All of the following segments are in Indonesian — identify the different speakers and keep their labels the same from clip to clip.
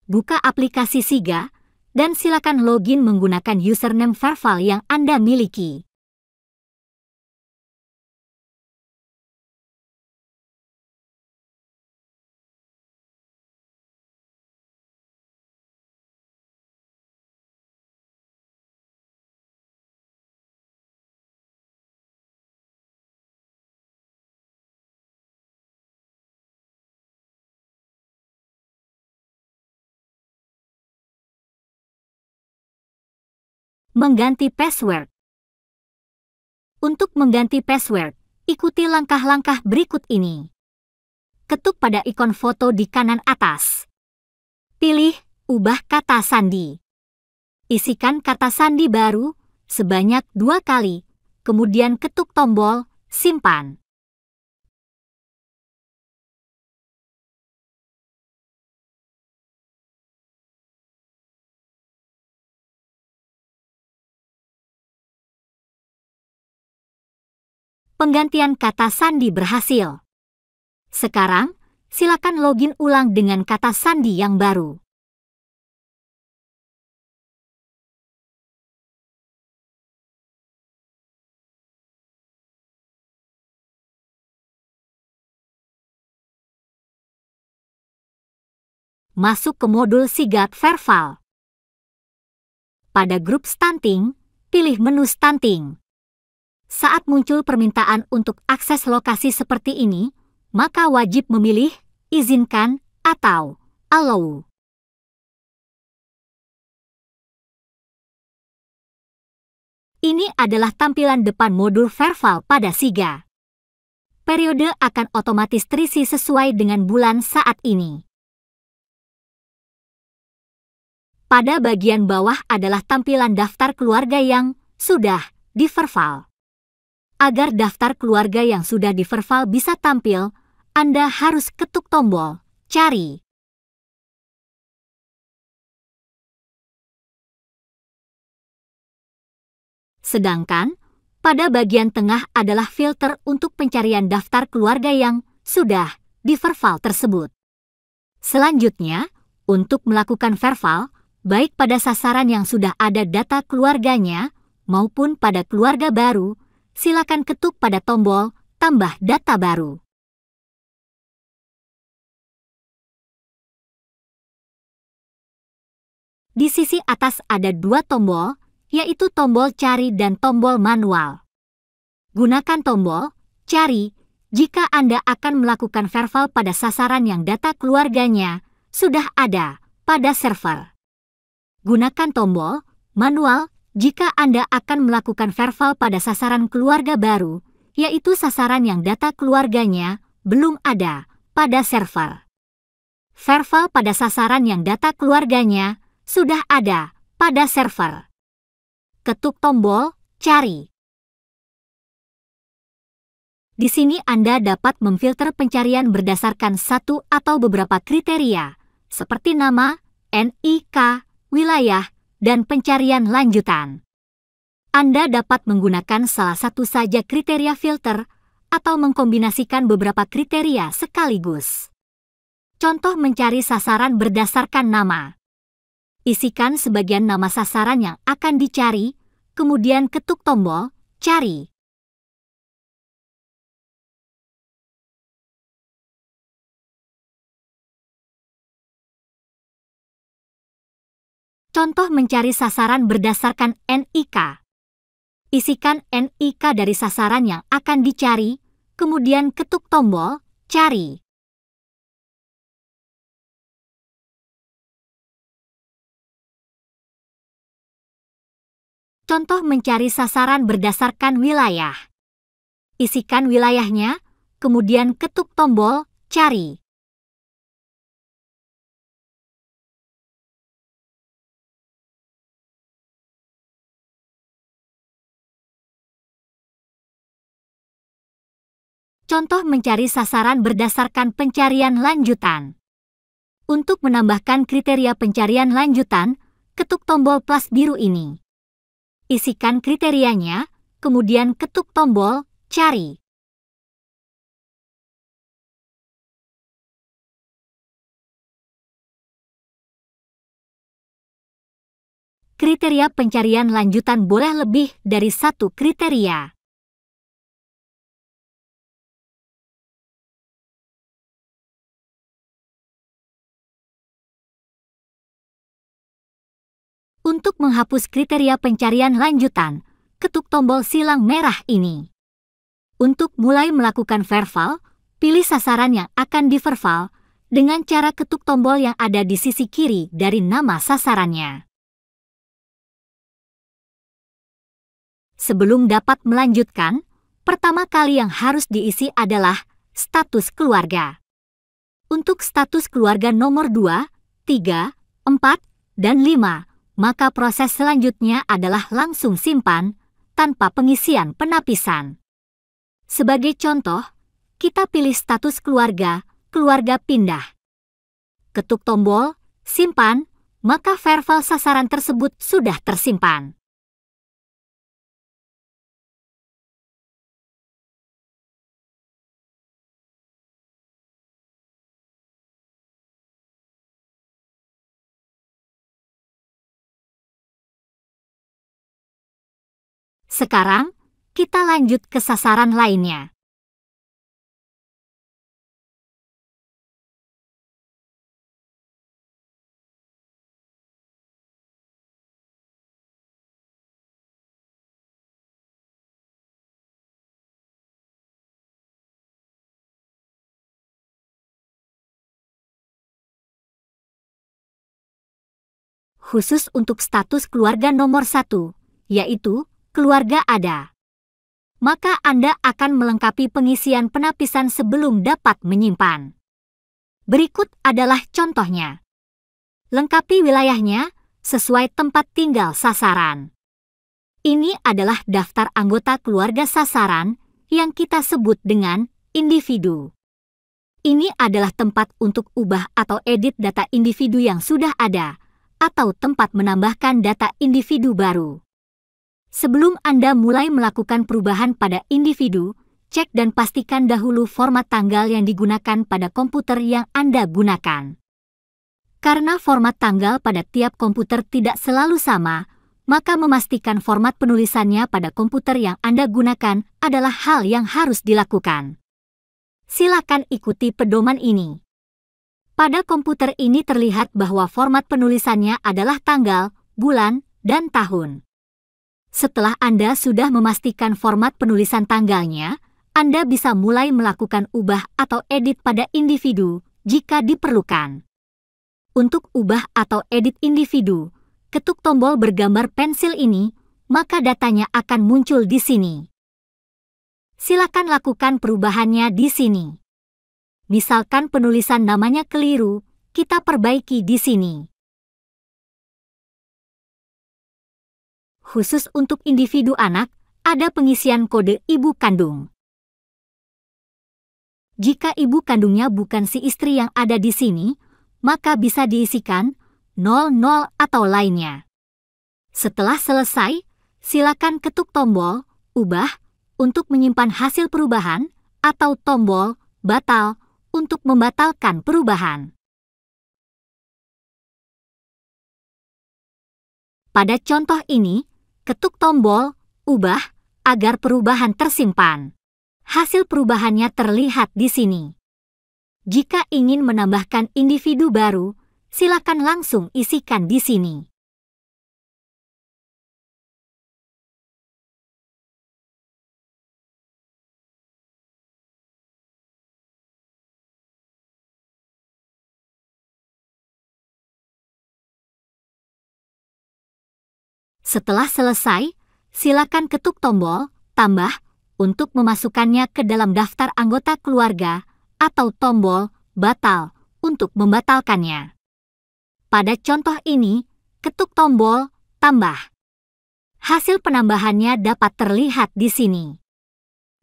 Speaker 1: buka aplikasi SIGA, dan silakan login menggunakan username Verval yang Anda miliki. Mengganti password. Untuk mengganti password, ikuti langkah-langkah berikut ini. Ketuk pada ikon foto di kanan atas. Pilih Ubah kata sandi. Isikan kata sandi baru sebanyak 2 kali, kemudian ketuk tombol Simpan. Penggantian kata sandi berhasil. Sekarang, silakan login ulang dengan kata sandi yang baru. Masuk ke modul SIGA Verval. Pada grup stunting, pilih menu stunting. Saat muncul permintaan untuk akses lokasi seperti ini, maka wajib memilih izinkan atau allow. Ini adalah tampilan depan modul Verval pada SIGA. Periode akan otomatis terisi sesuai dengan bulan saat ini. Pada bagian bawah adalah tampilan daftar keluarga yang sudah di-Verval. Agar daftar keluarga yang sudah di-Verval bisa tampil, Anda harus ketuk tombol Cari. Sedangkan, pada bagian tengah adalah filter untuk pencarian daftar keluarga yang sudah di-Verval tersebut. Selanjutnya, untuk melakukan Verval, baik pada sasaran yang sudah ada data keluarganya maupun pada keluarga baru, silakan ketuk pada tombol Tambah Data Baru. Di sisi atas ada 2 tombol, yaitu tombol Cari dan tombol Manual. Gunakan tombol Cari jika Anda akan melakukan Verval pada sasaran yang data keluarganya sudah ada pada server. Gunakan tombol Manual jika Anda akan melakukan Verval pada sasaran keluarga baru, yaitu sasaran yang data keluarganya belum ada pada server. Verval pada sasaran yang data keluarganya sudah ada pada server. Ketuk tombol Cari. Di sini Anda dapat memfilter pencarian berdasarkan satu atau beberapa kriteria, seperti nama, NIK, wilayah, dan pencarian lanjutan. Anda dapat menggunakan salah satu saja kriteria filter atau mengkombinasikan beberapa kriteria sekaligus. Contoh mencari sasaran berdasarkan nama. Isikan sebagian nama sasaran yang akan dicari, kemudian ketuk tombol Cari. Contoh mencari sasaran berdasarkan NIK. Isikan NIK dari sasaran yang akan dicari, kemudian ketuk tombol Cari. Contoh mencari sasaran berdasarkan wilayah. Isikan wilayahnya, kemudian ketuk tombol Cari. Contoh mencari sasaran berdasarkan pencarian lanjutan. Untuk menambahkan kriteria pencarian lanjutan, ketuk tombol plus biru ini. Isikan kriterianya, kemudian ketuk tombol Cari. kriteria pencarian lanjutan boleh lebih dari satu kriteria. Untuk menghapus kriteria pencarian lanjutan, ketuk tombol silang merah ini. Untuk mulai melakukan verval, pilih sasaran yang akan diverval dengan cara ketuk tombol yang ada di sisi kiri dari nama sasarannya. Sebelum dapat melanjutkan, pertama kali yang harus diisi adalah status keluarga. Untuk status keluarga nomor 2, 3, 4, dan 5, maka proses selanjutnya adalah langsung simpan, tanpa pengisian penapisan. Sebagai contoh, kita pilih status keluarga pindah. Ketuk tombol, simpan, maka verval sasaran tersebut sudah tersimpan. Sekarang, kita lanjut ke sasaran lainnya. Khusus untuk status keluarga nomor 1, yaitu keluarga ada. Maka Anda akan melengkapi pengisian penapisan sebelum dapat menyimpan. Berikut adalah contohnya. Lengkapi wilayahnya sesuai tempat tinggal sasaran. Ini adalah daftar anggota keluarga sasaran yang kita sebut dengan individu. Ini adalah tempat untuk ubah atau edit data individu yang sudah ada, atau tempat menambahkan data individu baru. Sebelum Anda mulai melakukan perubahan pada individu, cek dan pastikan dahulu format tanggal yang digunakan pada komputer yang Anda gunakan. Karena format tanggal pada tiap komputer tidak selalu sama, maka memastikan format penulisannya pada komputer yang Anda gunakan adalah hal yang harus dilakukan. Silakan ikuti pedoman ini. Pada komputer ini terlihat bahwa format penulisannya adalah tanggal, bulan, dan tahun. Setelah Anda sudah memastikan format penulisan tanggalnya, Anda bisa mulai melakukan ubah atau edit pada individu jika diperlukan. Untuk ubah atau edit individu, ketuk tombol bergambar pensil ini, maka datanya akan muncul di sini. Silakan lakukan perubahannya di sini. Misalkan penulisan namanya keliru, kita perbaiki di sini. Khusus untuk individu anak, ada pengisian kode ibu kandung. Jika ibu kandungnya bukan si istri yang ada di sini, maka bisa diisikan 00 atau lainnya. Setelah selesai, silakan ketuk tombol ubah untuk menyimpan hasil perubahan atau tombol batal untuk membatalkan perubahan. Pada contoh ini, ketuk tombol ubah agar perubahan tersimpan. Hasil perubahannya terlihat di sini. Jika ingin menambahkan individu baru, silakan langsung isikan di sini. Setelah selesai, silakan ketuk tombol tambah untuk memasukkannya ke dalam daftar anggota keluarga atau tombol batal untuk membatalkannya. Pada contoh ini, ketuk tombol tambah. Hasil penambahannya dapat terlihat di sini.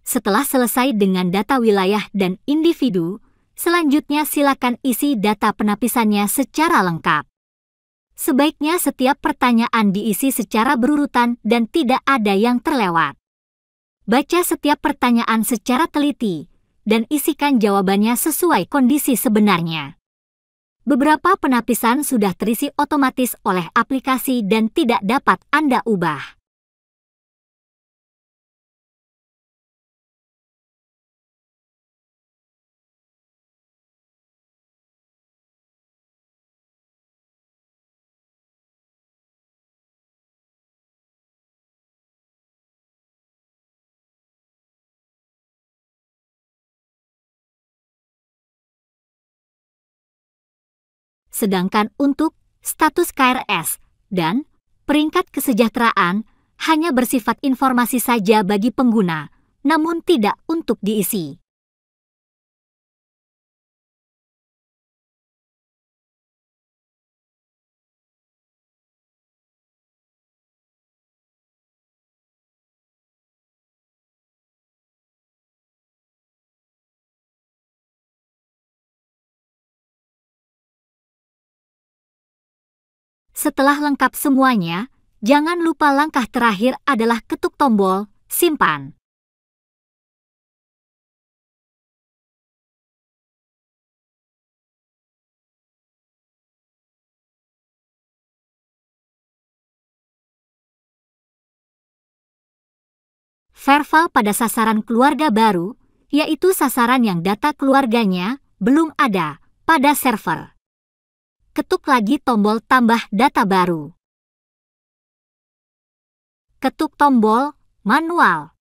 Speaker 1: Setelah selesai dengan data wilayah dan individu, selanjutnya silakan isi data penapisannya secara lengkap. Sebaiknya setiap pertanyaan diisi secara berurutan dan tidak ada yang terlewat. Baca setiap pertanyaan secara teliti dan isikan jawabannya sesuai kondisi sebenarnya. Beberapa penapisan sudah terisi otomatis oleh aplikasi dan tidak dapat Anda ubah. Sedangkan untuk status KRS dan peringkat kesejahteraan hanya bersifat informasi saja bagi pengguna, namun tidak untuk diisi. Setelah lengkap semuanya, jangan lupa langkah terakhir adalah ketuk tombol simpan. Verval pada sasaran keluarga baru, yaitu sasaran yang data keluarganya belum ada pada server. Ketuk lagi tombol tambah data baru. Ketuk tombol manual.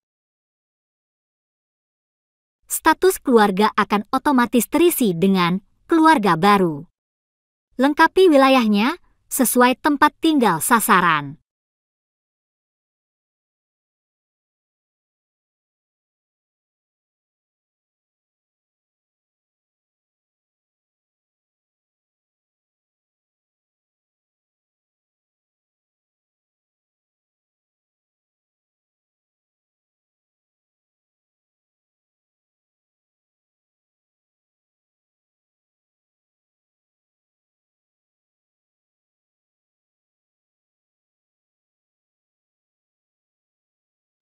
Speaker 1: Status keluarga akan otomatis terisi dengan keluarga baru. Lengkapi wilayahnya sesuai tempat tinggal sasaran.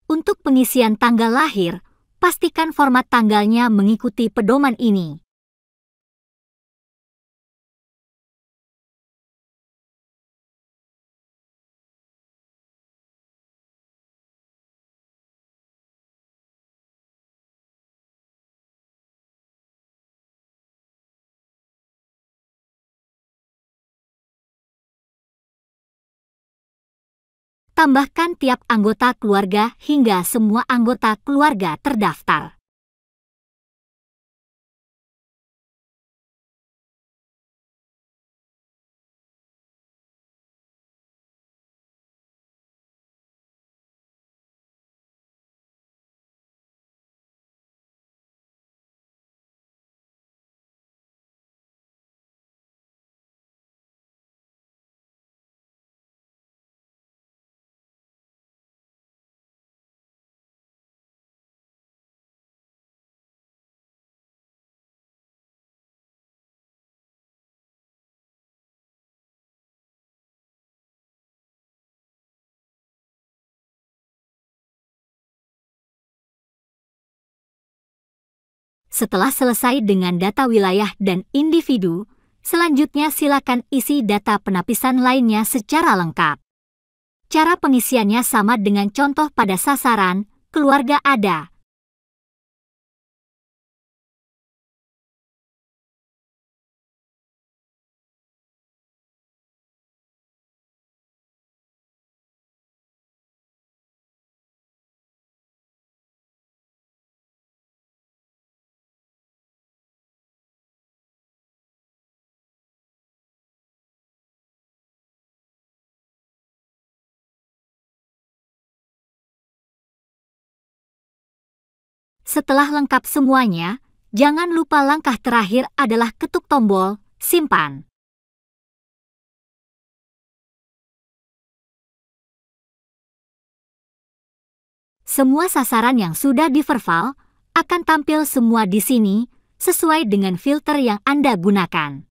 Speaker 1: Untuk pengisian tanggal lahir, pastikan format tanggalnya mengikuti pedoman ini. Tambahkan tiap anggota keluarga hingga semua anggota keluarga terdaftar. Setelah selesai dengan data wilayah dan individu, selanjutnya silakan isi data penapisan lainnya secara lengkap. Cara pengisiannya sama dengan contoh pada sasaran keluarga ada. Setelah lengkap semuanya, jangan lupa langkah terakhir adalah ketuk tombol simpan. Semua sasaran yang sudah di-verval akan tampil semua di sini sesuai dengan filter yang Anda gunakan.